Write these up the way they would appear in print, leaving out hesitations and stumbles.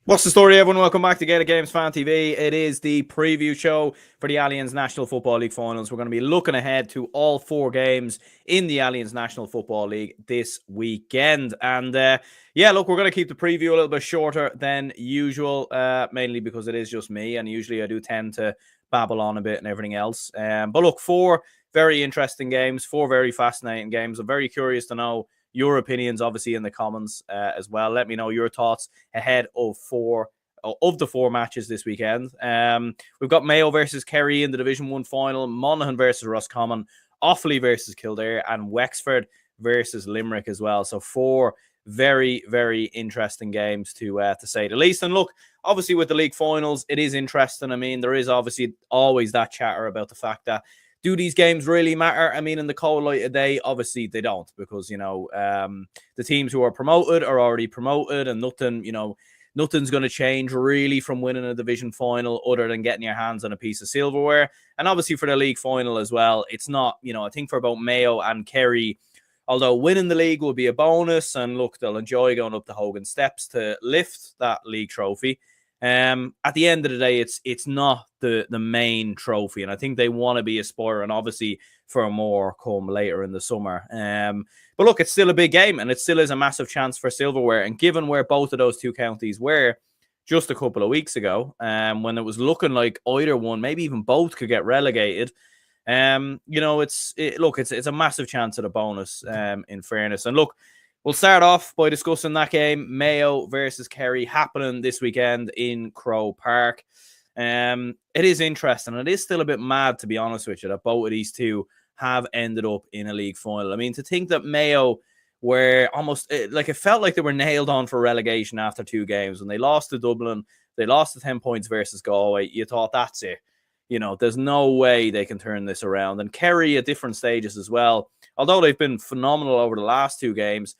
What's the story, everyone? Welcome back to Gaelic Games Fan TV. It is the preview show for the Allianz National Football League finals. We're going to be looking ahead to all four games in the Allianz National Football League this weekend. And look, we're going to keep the preview a little bit shorter than usual, mainly because it is just me. And usually I do tend to babble on a bit and everything else. But look, four very interesting games, four very fascinating games. I'm very curious to know your opinions, obviously, in the comments as well. Let me know your thoughts ahead of the four matches this weekend. We've got Mayo versus Kerry in the Division 1 final, Monaghan versus Roscommon, Offaly versus Kildare, and Wexford versus Limerick as well. So four very, very interesting games to say the least. And look, obviously with the league finals, it is interesting. I mean, there is obviously always that chatter about the fact that do these games really matter? I mean, in the cold light of day, obviously they don't, because, the teams who are promoted are already promoted, and nothing's going to change really from winning a division final other than getting your hands on a piece of silverware. And obviously for the league final as well, it's not, I think for both Mayo and Kerry, although winning the league will be a bonus, and look, they'll enjoy going up the Hogan steps to lift that league trophy. At the end of the day, it's not the main trophy, and I think they want to be aspiring, obviously, for more come later in the summer. But look, it's still a big game, and it still is a massive chance for silverware. And given where both of those two counties were just a couple of weeks ago, when it was looking like either one, maybe even both, could get relegated, it's a massive chance at a bonus. In fairness, and look, we'll start off by discussing that game, Mayo versus Kerry, happening this weekend in Crow Park. It is interesting. It is still a bit mad, to be honest with you, that both of these two have ended up in a league final. I mean, to think that Mayo were almost, it felt like they were nailed on for relegation after two games. When they lost to Dublin, they lost to 10 points versus Galway. You thought, that's it. There's no way they can turn this around. And Kerry at different stages as well, although they've been phenomenal over the last two games,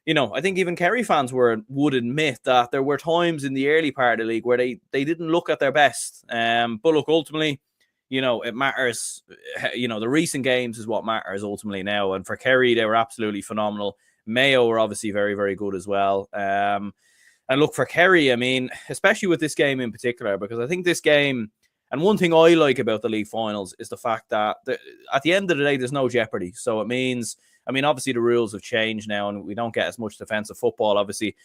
I think even Kerry fans would admit that there were times in the early part of the league where they didn't look at their best. But look, ultimately, it matters. The recent games is what matters ultimately now. And for Kerry, they were absolutely phenomenal. Mayo were obviously very, very good as well. And look, for Kerry, I mean, especially with this game in particular, because I think this game, and one thing I like about the league finals is the fact that at the end of the day, there's no jeopardy. So it means, obviously the rules have changed now, and we don't get as much defensive football, obviously,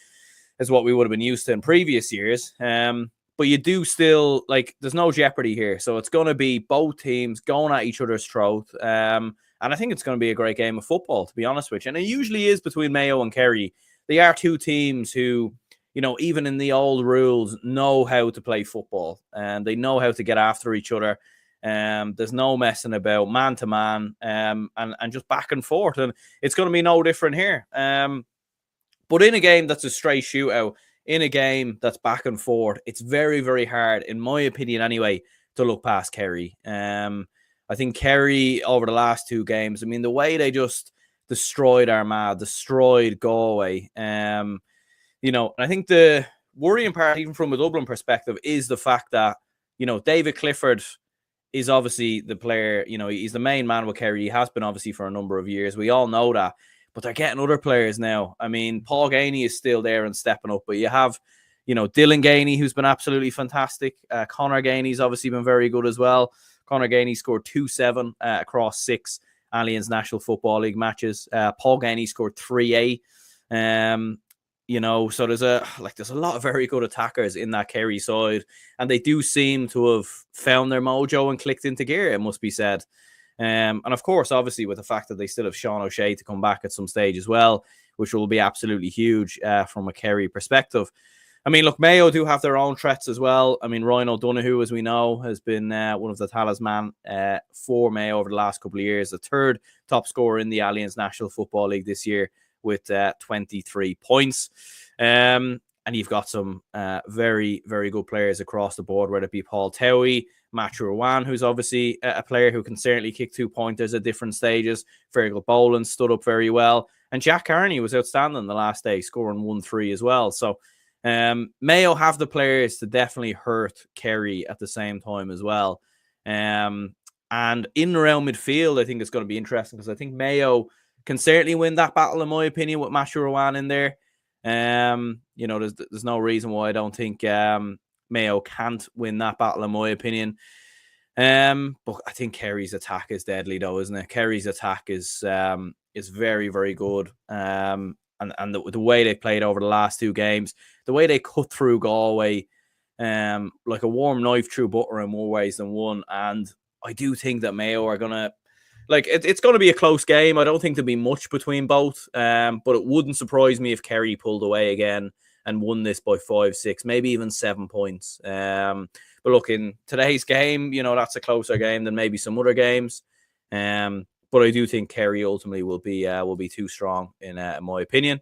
as what we would have been used to in previous years. But you do still, there's no jeopardy here. So it's going to be both teams going at each other's throat. And I think it's going to be a great game of football, to be honest with you. And it usually is between Mayo and Kerry. They are two teams who, even in the old rules, know how to play football, and they know how to get after each other. There's no messing about, man to man, and just back and forth. And it's going to be no different here. But in a game that's a straight shootout, in a game that's back and forth, it's very, very hard, in my opinion anyway, to look past Kerry. I think Kerry, over the last two games, the way they just destroyed Armagh, destroyed Galway, I think the worrying part, even from a Dublin perspective, is the fact that, David Clifford is obviously the player, he's the main man with Kerry. He has been obviously for a number of years. We all know that. But they're getting other players now. Paul Gainey is still there and stepping up. But you have, Dylan Gainey, who's been absolutely fantastic. Conor Gainey's obviously been very good as well. Conor Gainey scored 2-7 across 6 Allianz National Football League matches. Paul Gainey scored 3-8. So there's a lot of very good attackers in that Kerry side, and they do seem to have found their mojo and clicked into gear, it must be said. And of course, obviously, with the fact that they still have Sean O'Shea to come back at some stage as well, which will be absolutely huge from a Kerry perspective. Look, Mayo do have their own threats as well. Ryan O'Donoghue, as we know, has been one of the talisman for Mayo over the last couple of years, the third top scorer in the Allianz National Football League this year, with 23 points. And you've got some very, very good players across the board, whether it be Paul Towie, Matthew Rowan, who's obviously a player who can certainly kick 2-pointers at different stages. Fergal Boland stood up very well. And Jack Carney was outstanding the last day, scoring 1-3 as well. So Mayo have the players to definitely hurt Kerry at the same time as well. And in and around midfield, I think it's going to be interesting, because I think Mayo can certainly win that battle, in my opinion, with Matthew Rowan in there. There's no reason why I don't think Mayo can't win that battle, in my opinion. But I think Kerry's attack is deadly, though, isn't it? Kerry's attack is very, very good. And the way they played over the last 2 games, the way they cut through Galway, like a warm knife through butter in more ways than one. And I do think that Mayo are gonna it's going to be a close game. I don't think there'll be much between both. But it wouldn't surprise me if Kerry pulled away again and won this by 5, 6, maybe even 7 points. But look, in today's game, that's a closer game than maybe some other games. But I do think Kerry ultimately will be too strong in my opinion.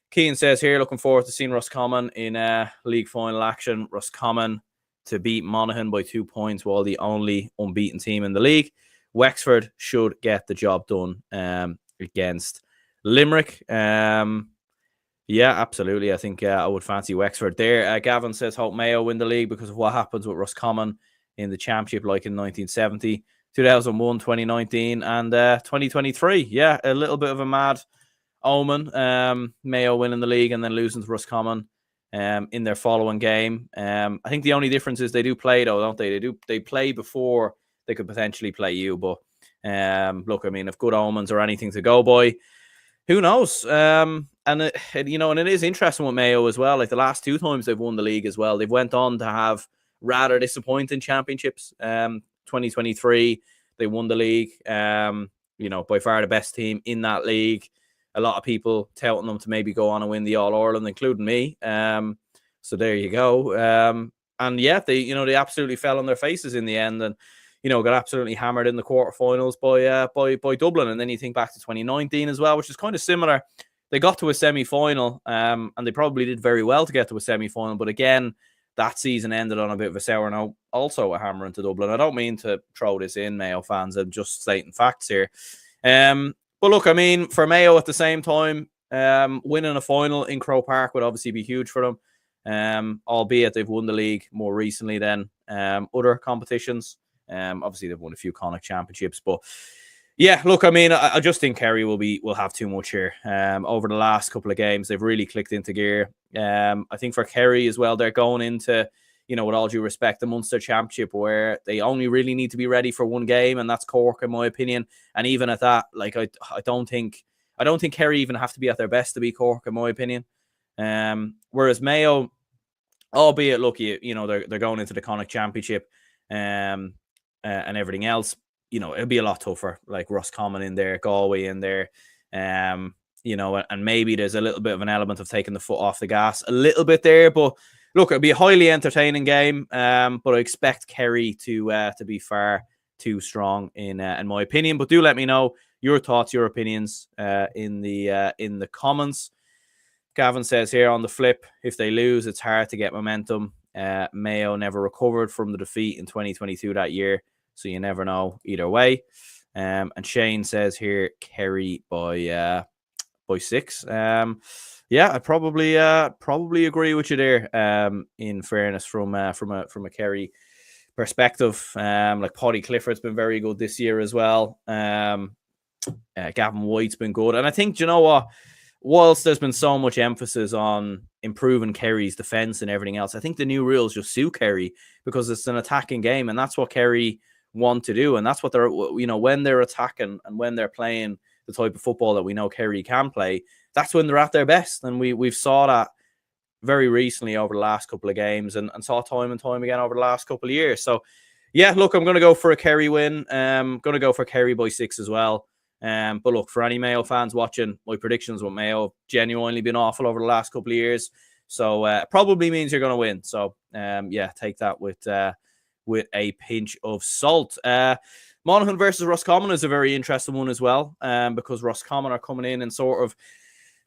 Keane says here, looking forward to seeing Roscommon in league final action. Roscommon to beat Monaghan by 2 points, while the only unbeaten team in the league. Wexford should get the job done against Limerick. Yeah, absolutely. I think I would fancy Wexford there. Gavin says, hope Mayo win the league because of what happens with Roscommon in the championship, like in 1970, 2001, 2019, and 2023. Yeah, a little bit of a mad omen. Mayo winning the league and then losing to Roscommon in their following game. I think the only difference is they do play, though, don't they? They play before they could potentially play you. But look, I mean, if good omens or anything to go by, who knows? And it is interesting with Mayo as well. Like the last 2 times they've won the league as well, they've went on to have rather disappointing championships. 2023, they won the league. By far the best team in that league. A lot of people touting them to maybe go on and win the All-Ireland, including me. So there you go. And yeah, they absolutely fell on their faces in the end, and got absolutely hammered in the quarterfinals by Dublin. And then you think back to 2019 as well, which is kind of similar. They got to a semi-final, and they probably did very well to get to a semi-final. But again, that season ended on a bit of a sour note. Also a hammer into Dublin. I don't mean to throw this in, Mayo fans. I'm just stating facts here. But look, I mean, for Mayo at the same time, winning a final in Croke Park would obviously be huge for them. Albeit they've won the league more recently than other competitions. Obviously they've won a few Connacht championships, but yeah, look, I mean, I just think Kerry will have too much here. Over the last couple of games, they've really clicked into gear. I think for Kerry as well, they're going into, with all due respect, the Munster Championship, where they only really need to be ready for one game, and that's Cork, in my opinion. And even at that, like I don't think Kerry even have to be at their best to beat Cork, in my opinion. Whereas Mayo, albeit look, they're going into the Connacht Championship, and everything else, it'll be a lot tougher, like Roscommon in there, Galway in there, and maybe there's a little bit of an element of taking the foot off the gas a little bit there. But look, it'll be a highly entertaining game, but I expect Kerry to be far too strong in my opinion. But do let me know your thoughts, your opinions in the comments. Gavin says here, on the flip, if they lose, it's hard to get momentum. Mayo never recovered from the defeat in 2022 that year, so you never know either way. And Shane says here, Kerry by 6. Yeah, I probably agree with you there. In fairness, from a Kerry perspective, like Paddy Clifford's been very good this year as well. Gavin White's been good, and I think, you know what? Whilst there's been so much emphasis on improving Kerry's defense and everything else, I think the new rules just suit Kerry because it's an attacking game, and that's what Kerry want to do, and that's what they're, when they're attacking and when they're playing the type of football that we know Kerry can play, that's when they're at their best. And we've saw that very recently over the last couple of games, and saw time and time again over the last couple of years. So yeah, look, I'm going to go for a Kerry win. I'm going to go for Kerry by 6 as well. But look, for any Mayo fans watching, my predictions with Mayo have genuinely been awful over the last couple of years. So probably means you're going to win. So yeah, take that with a pinch of salt. Monaghan versus Roscommon is a very interesting one as well, because Roscommon are coming in sort of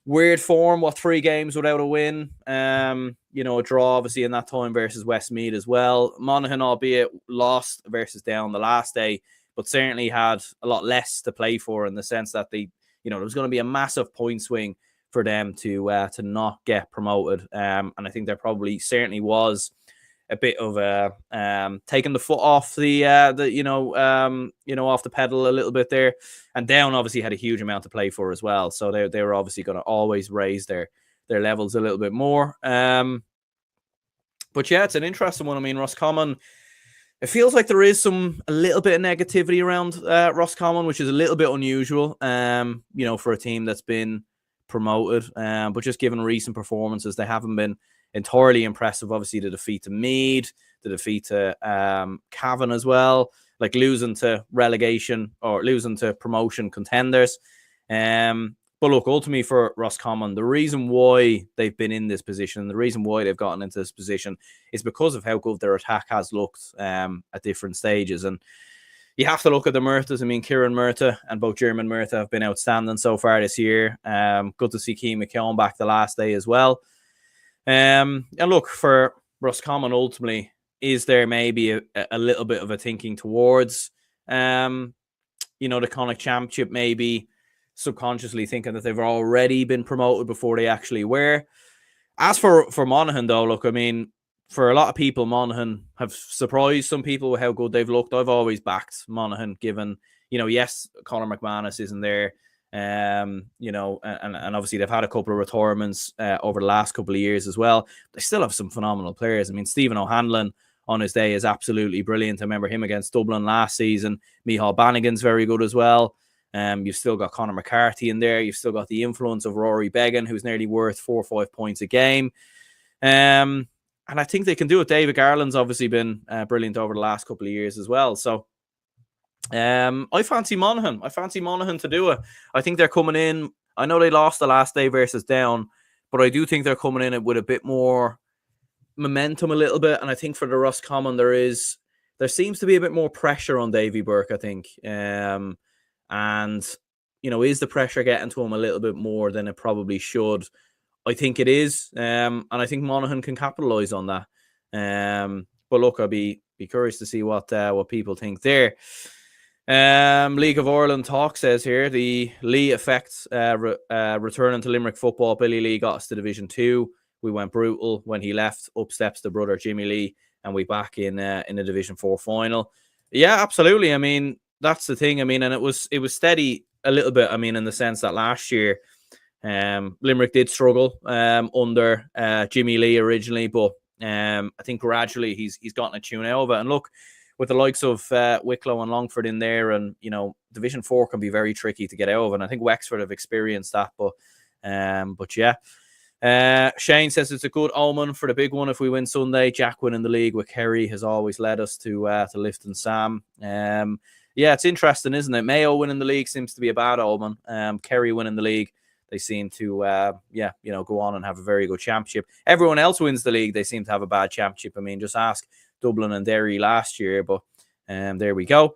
weird form, 3 games without a win. A draw obviously in that time versus Westmeath as well. Monaghan, albeit lost versus Down the last day, but certainly had a lot less to play for, in the sense that there was going to be a massive point swing for them to not get promoted. And I think there probably certainly was a bit of taking the foot off the off the pedal a little bit there. And Down obviously had a huge amount to play for as well, so they were obviously going to always raise their their levels a little bit more. But yeah, it's an interesting one. I mean, Roscommon, it feels like there is a little bit of negativity around Roscommon, which is a little bit unusual, for a team that's been promoted. But just given recent performances, they haven't been entirely impressive. Obviously, the defeat to Meath, the defeat to Cavan as well, like losing to relegation or losing to promotion contenders. But look, ultimately for Roscommon, the reason why they've been in this position, the reason why they've gotten into this position is because of how good their attack has looked at different stages. And you have to look at the Murthas. I mean, Kieran Murtha and both German Murtha have been outstanding so far this year. Good to see Keane McKeown back the last day as well. And look, for Roscommon, ultimately, is there maybe a little bit of a thinking towards, the Connacht Championship, maybe subconsciously thinking that they've already been promoted before they actually were. As for Monaghan, though, look, I mean, for a lot of people, Monaghan have surprised some people with how good they've looked. I've always backed Monaghan, given, yes, Conor McManus isn't there, and obviously they've had a couple of retirements over the last couple of years as well. They still have some phenomenal players. I mean, Stephen O'Hanlon on his day is absolutely brilliant. I remember him against Dublin last season. Micheál Bannigan's very good as well. You've still got Conor McCarthy in there. You've still got the influence of Rory Beggan, who's nearly worth 4 or 5 points a game. And I think they can do it. David Garland's obviously been brilliant over the last couple of years as well. So I fancy Monaghan. I fancy Monaghan to do it. I think they're coming in. I know they lost the last day versus Down, but I do think they're coming in with a bit more momentum a little bit. And I think for the Roscommon, there seems to be a bit more pressure on Davy Burke, I think. And, is the pressure getting to him a little bit more than it probably should? I think it is. And I think Monaghan can capitalise on that. But look, I'll be curious to see what people think there. League of Ireland talk says here, the Lee effect returning to Limerick football. Billy Lee got us to Division 2. We went brutal when he left. Up steps the brother Jimmy Lee, and we back in the Division 4 final. Yeah, absolutely. I mean, that's the thing. I mean, and it was steady a little bit. I mean, in the sense that last year, Limerick did struggle under Jimmy Lee originally, but I think gradually he's gotten a tune out of it. And look, with the likes of Wicklow and Longford in there, and Division 4 can be very tricky to get out of, and I think Wexford have experienced that. But yeah. Shane says it's a good omen for the big one if we win Sunday. Jack winning the league with Kerry has always led us to Lift and Sam. Yeah, it's interesting, isn't it? Mayo winning the league seems to be a bad omen. Kerry winning the league, they seem to go on and have a very good championship. Everyone else wins the league, they seem to have a bad championship. I mean, just ask Dublin and Derry last year, but there we go.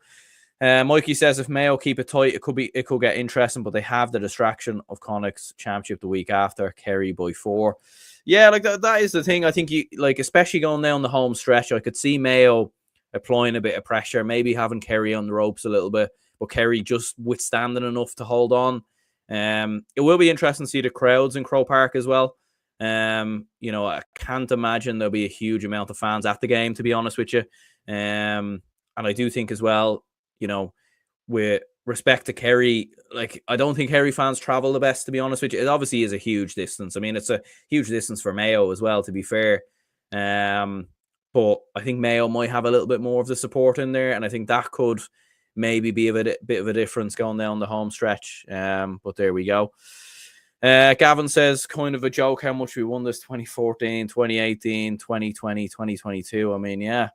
Mikey says if Mayo keep it tight, it could get interesting, but they have the distraction of Connacht's championship the week after, Kerry by 4. Yeah, like that is the thing. I think especially going down the home stretch, I could see Mayo applying a bit of pressure, maybe having Kerry on the ropes a little bit, but Kerry just withstanding enough to hold on. It will be interesting to see the crowds in Croke Park as well. I can't imagine there'll be a huge amount of fans at the game, to be honest with you. And I do think as well, with respect to Kerry, I don't think Kerry fans travel the best, to be honest with you. It obviously is a huge distance. I mean, it's a huge distance for Mayo as well, to be fair. But I think Mayo might have a little bit more of the support in there, and I think that could maybe be a bit of a difference going down the home stretch. But there we go. Gavin says, kind of a joke how much we won this 2014, 2018, 2020, 2022. I mean, yeah,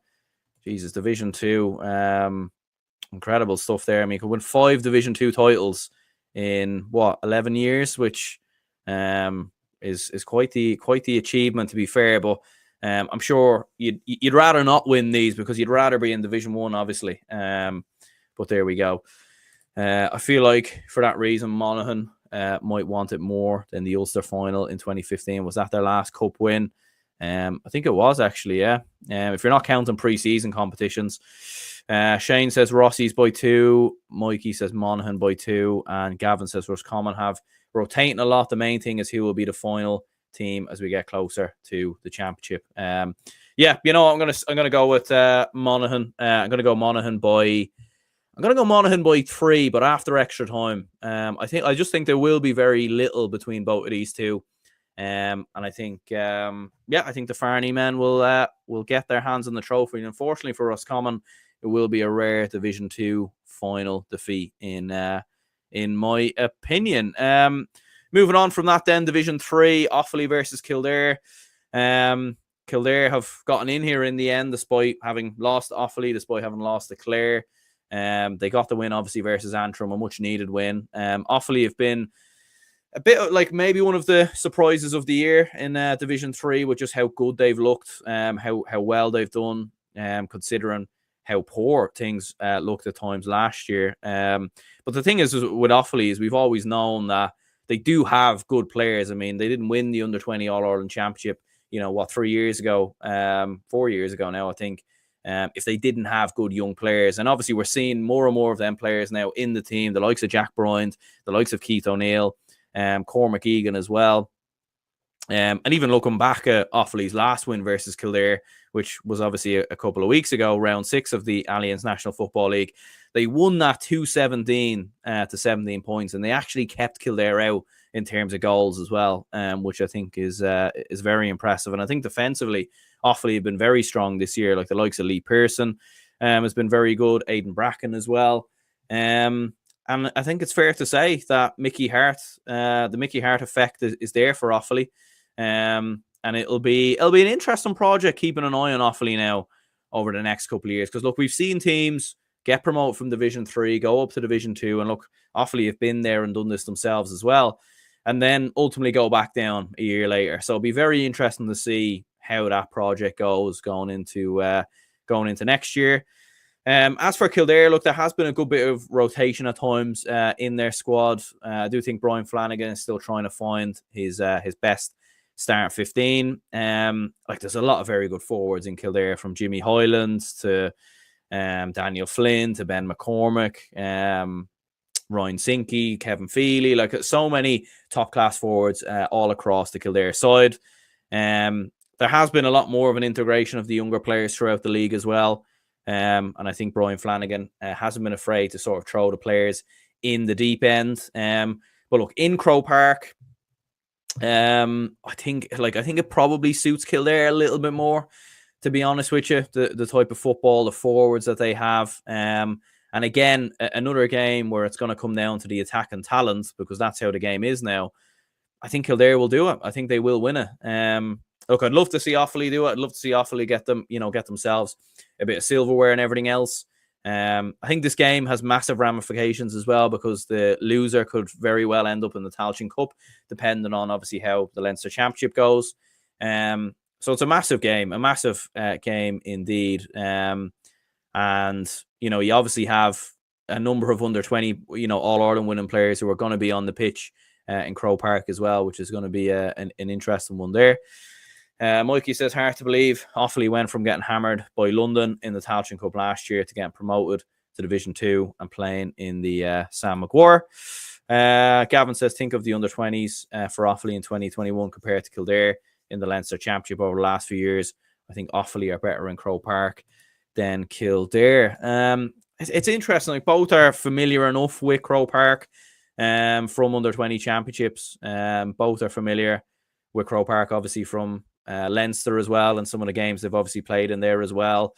Jesus, Division 2. Incredible stuff there. I mean, you could win 5 Division 2 titles in 11 years, which is quite the achievement, to be fair. But I'm sure you'd rather not win these because you'd rather be in Division 1, obviously. But there we go. I feel like for that reason, Monaghan might want it more than the Ulster final in 2015. Was that their last cup win? I think it was, actually, yeah. If you're not counting pre-season competitions. Shane says Rossi's by 2. Mikey says Monaghan by 2. And Gavin says Roscommon have rotating a lot. The main thing is who will be the final team as we get closer to the championship. I'm gonna go with Monaghan. I'm gonna go Monaghan by 3, but after extra time. I just think there will be very little between both of these two. And I think, I think the Farney men will get their hands on the trophy. And unfortunately for Roscommon, it will be a rare Division 2 final defeat in my opinion. Moving on from that, then Division 3, Offaly versus Kildare. Kildare have gotten in here in the end, despite having lost to Offaly, despite having lost to Clare. They got the win, obviously, versus Antrim, a much-needed win. Offaly have been a bit like maybe one of the surprises of the year in Division 3 with just how good they've looked, how well they've done, considering how poor things looked at times last year. But the thing is with Offaly is we've always known that they do have good players. I mean, they didn't win the Under-20 All-Ireland Championship, 3 years ago, 4 years ago now, I think, if they didn't have good young players. And obviously we're seeing more and more of them players now in the team, the likes of Jack Bryant, the likes of Keith O'Neill, Cormac Egan as well. And even looking back at Offaly's last win versus Kildare, which was obviously a couple of weeks ago, round 6 of the Alliance National Football League, they won that 2-17 to 17 points, and they actually kept Kildare out in terms of goals as well, which I think is very impressive. And I think defensively, Offaly have been very strong this year, like the likes of Lee Pearson has been very good, Aidan Bracken as well. And I think it's fair to say that Mickey Hart, the Mickey Hart effect is there for Offaly. And it'll be an interesting project keeping an eye on Offaly now over the next couple of years. Because look, we've seen teams get promoted from Division 3, go up to Division 2, and look, Offaly have been there and done this themselves as well, and then ultimately go back down a year later. So it'll be very interesting to see how that project goes going into next year. As for Kildare, look, there has been a good bit of rotation at times in their squad. I do think Brian Flanagan is still trying to find his best start 15. There's a lot of very good forwards in Kildare, from Jimmy Hylands to Daniel Flynn to Ben McCormick, Ryan Sinky, Kevin Feely, like so many top class forwards all across the Kildare side. There has been a lot more of an integration of the younger players throughout the league as well. And I think Brian Flanagan hasn't been afraid to sort of throw the players in the deep end. But look, in Croke Park, I think it probably suits Kildare a little bit more, to be honest with you, the type of football, the forwards that they have. And again, another game where it's going to come down to the attack and talent, because that's how the game is now. I think Kildare will do it. I think they will win it. Look, I'd love to see Offaly do it. I'd love to see Offaly get themselves a bit of silverware and everything else. I think this game has massive ramifications as well, because the loser could very well end up in the Tailteann Cup, depending on obviously how the Leinster Championship goes. So it's a massive game indeed. And you obviously have a number of under-20, All-Ireland winning players who are going to be on the pitch in Croke Park as well, which is going to be an interesting one there. Mikey says, hard to believe Offaly went from getting hammered by London in the Tailteann Cup last year to getting promoted to Division 2 and playing in the Sam Maguire. Gavin says, think of the under-20s for Offaly in 2021 compared to Kildare in the Leinster Championship over the last few years. I think Offaly are better in Croke Park than Kildare. It's interesting. Like, both are familiar enough with Croke Park from under-20 championships. Both are familiar with Croke Park, obviously, from Leinster as well, and some of the games they've obviously played in there as well.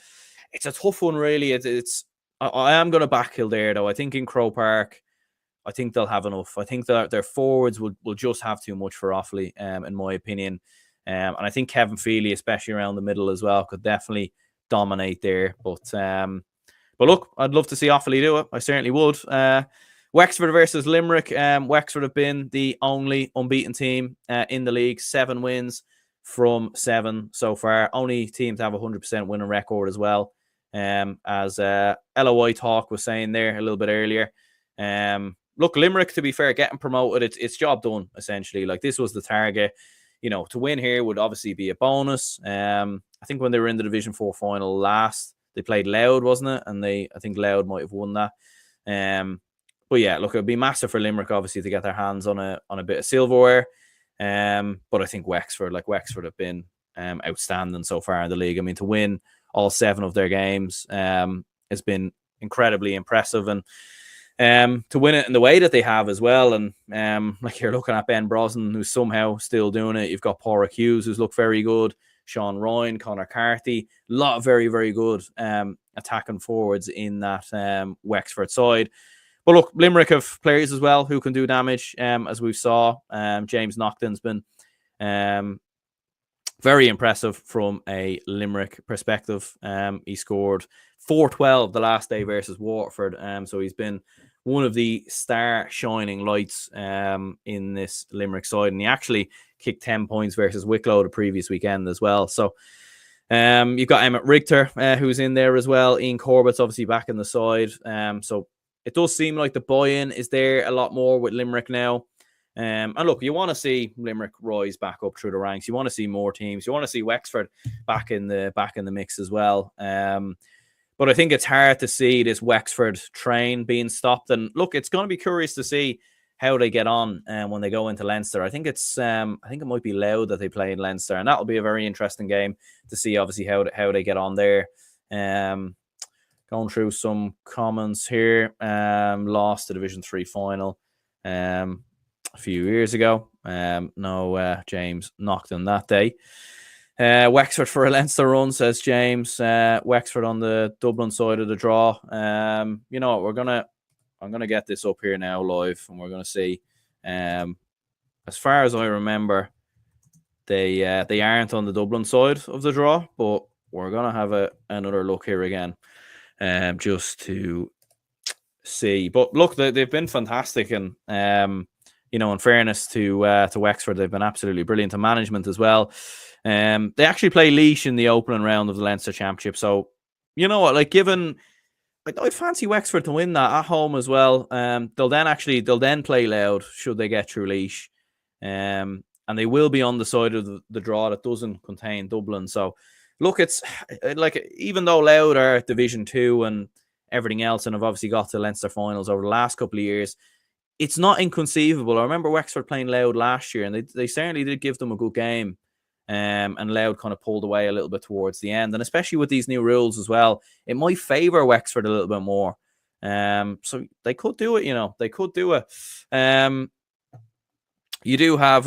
It's a tough one, really. I am going to back Kildare, though. I think in Croke Park, I think they'll have enough. I think that their forwards will just have too much for Offaly, in my opinion. And I think Kevin Feely, especially around the middle as well, could definitely dominate there. But look, I'd love to see Offaly do it. I certainly would. Wexford versus Limerick. Wexford have been the only unbeaten team in the league. 7 wins from 7 so far. Only team to have a 100% winning record as well. As LOI Talk was saying there a little bit earlier. Look, Limerick, to be fair, getting promoted, it's job done, essentially. Like, this was the target. To win here would obviously be a bonus. I think when they were in the Division 4 final last, they played Louth, wasn't it? And I think Louth might have won that. But yeah, look, it would be massive for Limerick, obviously, to get their hands on a bit of silverware. But I think Wexford have been outstanding so far in the league. I mean, to win all 7 of their games has been incredibly impressive. And to win it in the way that they have as well. And like you're looking at Ben Brosnan, who's somehow still doing it. You've got Porrick Hughes, who's looked very good. Sean Ryan, Connor Carthy, a lot of very, very good attacking forwards in that Wexford side. But look, Limerick have players as well who can do damage, as we saw. James Naughton's been very impressive from a Limerick perspective. He scored 4-12 the last day versus Waterford. So he's been one of the star shining lights in this Limerick side. And he actually kicked 10 points versus Wicklow the previous weekend as well. So you've got Emmett Richter, who's in there as well. Ian Corbett's obviously back in the side. So it does seem like the buy-in is there a lot more with Limerick now. And look, you want to see Limerick rise back up through the ranks. You want to see more teams. You want to see Wexford back in the mix as well. But I think it's hard to see this Wexford train being stopped. And look, it's going to be curious to see how they get on when they go into Leinster. I think it might be Louth that they play in Leinster, and that'll be a very interesting game to see. Obviously, how they get on there. Going through some comments here. Lost the Division 3 final a few years ago. No James Naughton that day. Wexford for a Leinster run, says James. Wexford on the Dublin side of the draw. You know what, I'm gonna get this up here now live, and we're gonna see. As far as I remember, they aren't on the Dublin side of the draw, but we're gonna have another look here again, just to see. But look, they've been fantastic, and you know, in fairness to Wexford, they've been absolutely brilliant to management as well. They actually play Laois in the opening round of the Leinster Championship, so you know what, I'd fancy Wexford to win that at home as well. They'll then play Louth should they get through Laois. And they will be on the side of the draw that doesn't contain Dublin. So look, it's like, even though Louth are Division 2 and everything else, and have obviously got to Leinster finals over the last couple of years, it's not inconceivable. I remember Wexford playing Louth last year, and they certainly did give them a good game. And Louth kind of pulled away a little bit towards the end. And especially with these new rules as well, it might favour Wexford a little bit more. So they could do it, they could do it. You do have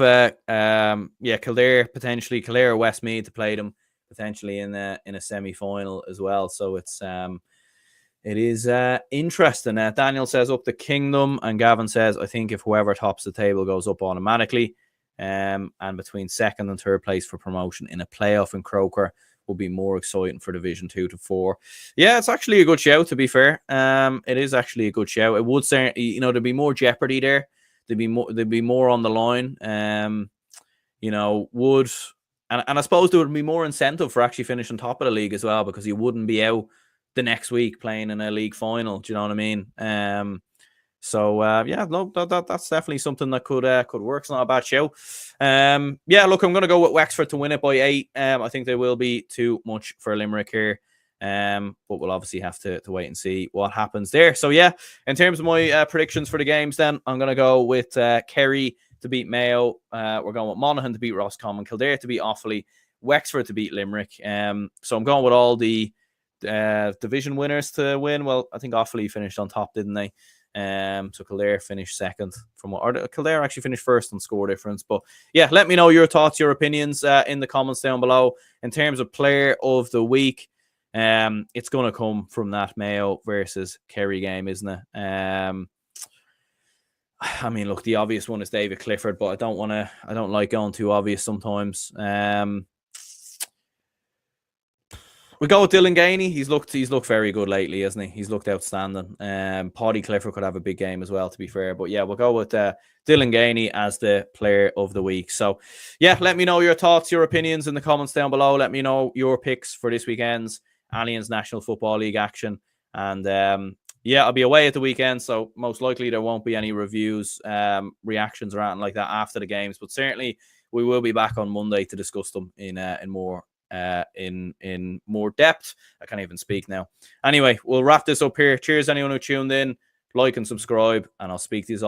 Kildare potentially, Kildare or Westmeath to play them potentially in a semi-final as well. So it is interesting. Daniel says up the Kingdom, and Gavin says, I think if whoever tops the table goes up automatically. And between second and third place for promotion in a playoff in Croker will be more exciting for Division 2 to 4. Yeah, it's actually a good shout, to be fair. It is actually a good shout. It would say, there'd be more jeopardy there. There'd be more on the line. And I suppose there would be more incentive for actually finishing top of the league as well, because you wouldn't be out the next week playing in a league final. Do you know what I mean? So that's definitely something that could work. It's not a bad show. Look, I'm going to go with Wexford to win it by 8. I think they will be too much for Limerick here. But we'll obviously have to wait and see what happens there. So yeah, in terms of my predictions for the games, then I'm going to go with Kerry to beat Mayo. We're going with Monaghan to beat Roscommon, Kildare to beat Offaly, Wexford to beat Limerick. So I'm going with all the division winners to win. Well, I think Offaly finished on top, didn't they? So Kildare finished second, Kildare actually finished first on score difference. But yeah, let me know your thoughts, your opinions in the comments down below. In terms of player of the week, it's going to come from that Mayo versus Kerry game, isn't it? I mean, look, the obvious one is David Clifford, but I don't like going too obvious sometimes. We go with Dylan Gainey. He's looked very good lately, hasn't he? He's looked outstanding. Paddy Clifford could have a big game as well, to be fair. But yeah, we'll go with Dylan Gainey as the player of the week. So yeah, let me know your thoughts, your opinions in the comments down below. Let me know your picks for this weekend's Allianz National Football League action. And I'll be away at the weekend, so most likely there won't be any reviews, reactions or anything like that after the games. But certainly we will be back on Monday to discuss them in more depth. I can't even speak now. Anyway, we'll wrap this up here. Cheers anyone who tuned in. Like and subscribe, and I'll speak to you all